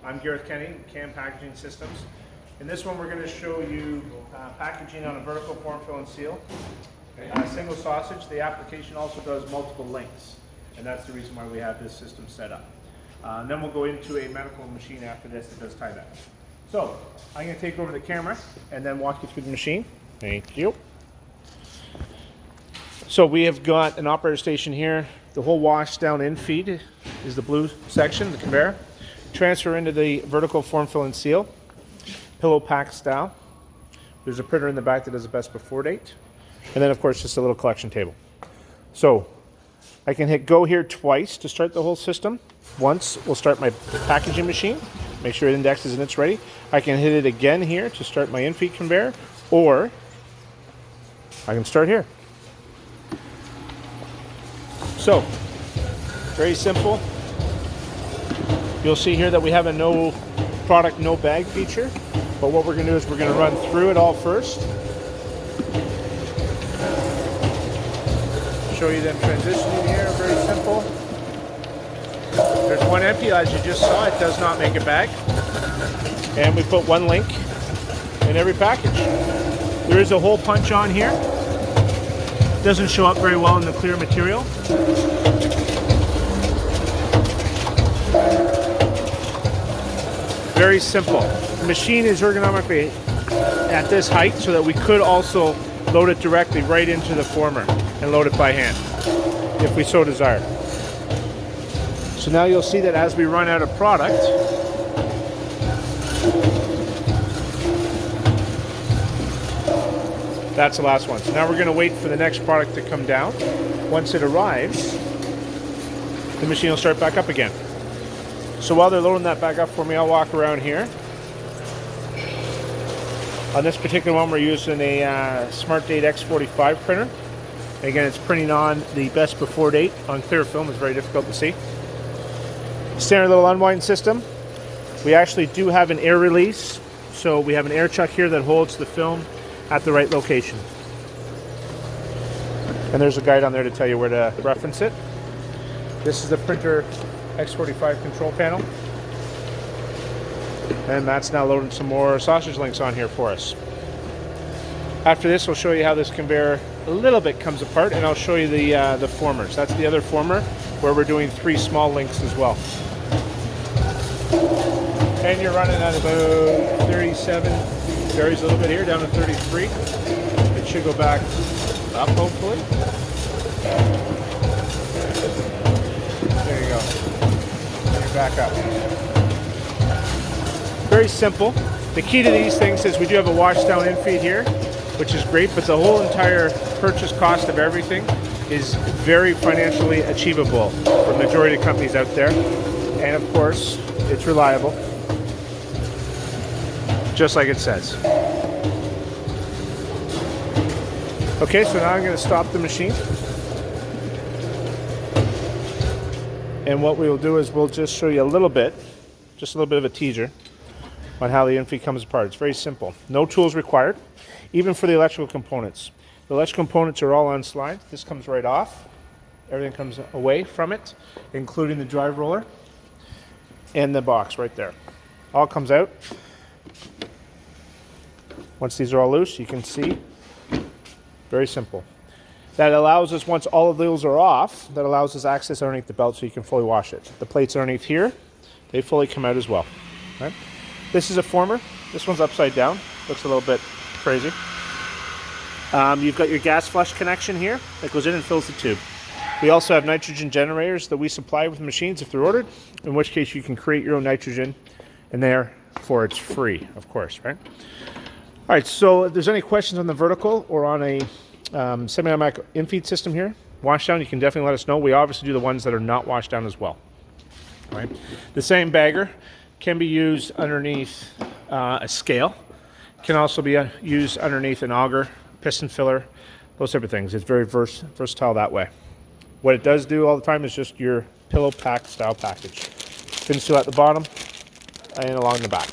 I'm Gareth Kenny, CAM Packaging Systems. In this one we're going to show you packaging on a vertical form, fill and seal. Single sausage. The application also does multiple links, and that's the reason why we have this system set up. And then we'll go into a medical machine after this that does tie that. So I'm going to take over the camera and then walk you through the machine. Thank you. So we have got an operator station here. The whole Washdown Infeed is the blue section, the conveyor. Transfer into the vertical form, fill and seal. Pillow pack style. There's a printer in the back that does a best before date. And then of course just a little collection table. So I can hit go here twice to start the whole system. Once will start my packaging machine. Make sure it indexes and it's ready. I can hit it again here to start my Infeed conveyor, or I can start here. So, very simple. You'll see here that we have a no product, no bag feature. But what we're going to do is we're going to run through it all first. Show you them transitioning here, very simple. There's one empty, as you just saw, it does not make a bag. And we put one link in every package. There is a hole punch on here. Doesn't show up very well in the clear material. Very simple. The machine is ergonomically at this height so that we could also load it directly right into the former and load it by hand if we so desire. So now you'll see that as we run out of product, that's the last one. So now we're going to wait for the next product to come down. Once it arrives, the machine will start back up again. So while they're loading that back up for me, I'll walk around here. On this particular one, we're using a Smartdate X45 printer. Again, it's printing on the best before date on clear film. It's very difficult to see. Standard little unwind system. We actually do have an air release. So we have an air chuck here that holds the film at the right location. And there's a guide on there to tell you where to reference it. This is the printer X45 control panel. And that's now loading some more sausage links on here for us. After this, we'll show you how this conveyor a little bit comes apart, and I'll show you the formers. That's the other former where we're doing 3 small links as well. And you're running at about 37, varies a little bit here, down to 33. It should go back up, hopefully. There you go. And you're back up. Very simple. The key to these things is we do have a Washdown Infeed here, which is great, but the whole entire purchase cost of everything is very financially achievable for the majority of companies out there. And of course, it's reliable, just like it says. Okay, so now I'm going to stop the machine. And what we will do is we'll just show you a little bit, just a little bit of a teaser on how the Infeed comes apart. It's very simple. No tools required, even for the electrical components. The electrical components are all on slide. This comes right off. Everything comes away from it, including the drive roller and the box right there. All comes out. Once these are all loose, you can see. Very simple. That allows us, once all of those are off, that allows us access underneath the belt so you can fully wash it. The plates underneath here, they fully come out as well. Right? This is a former. This one's upside down. Looks a little bit crazy. You've got your gas flush connection here that goes in and fills the tube. We also have nitrogen generators that we supply with machines if they're ordered, in which case you can create your own nitrogen, and therefore it's free, of course, right? All right, so if there's any questions on the vertical or on a semi-automatic Infeed system here, Washdown, you can definitely let us know. We obviously do the ones that are not Washdown as well. All right. The same bagger can be used underneath a scale. Can also be used underneath an auger, piston filler, those type of things. It's very versatile that way. What it does do all the time is just your pillow pack style package. Fin seal at the bottom and along the back.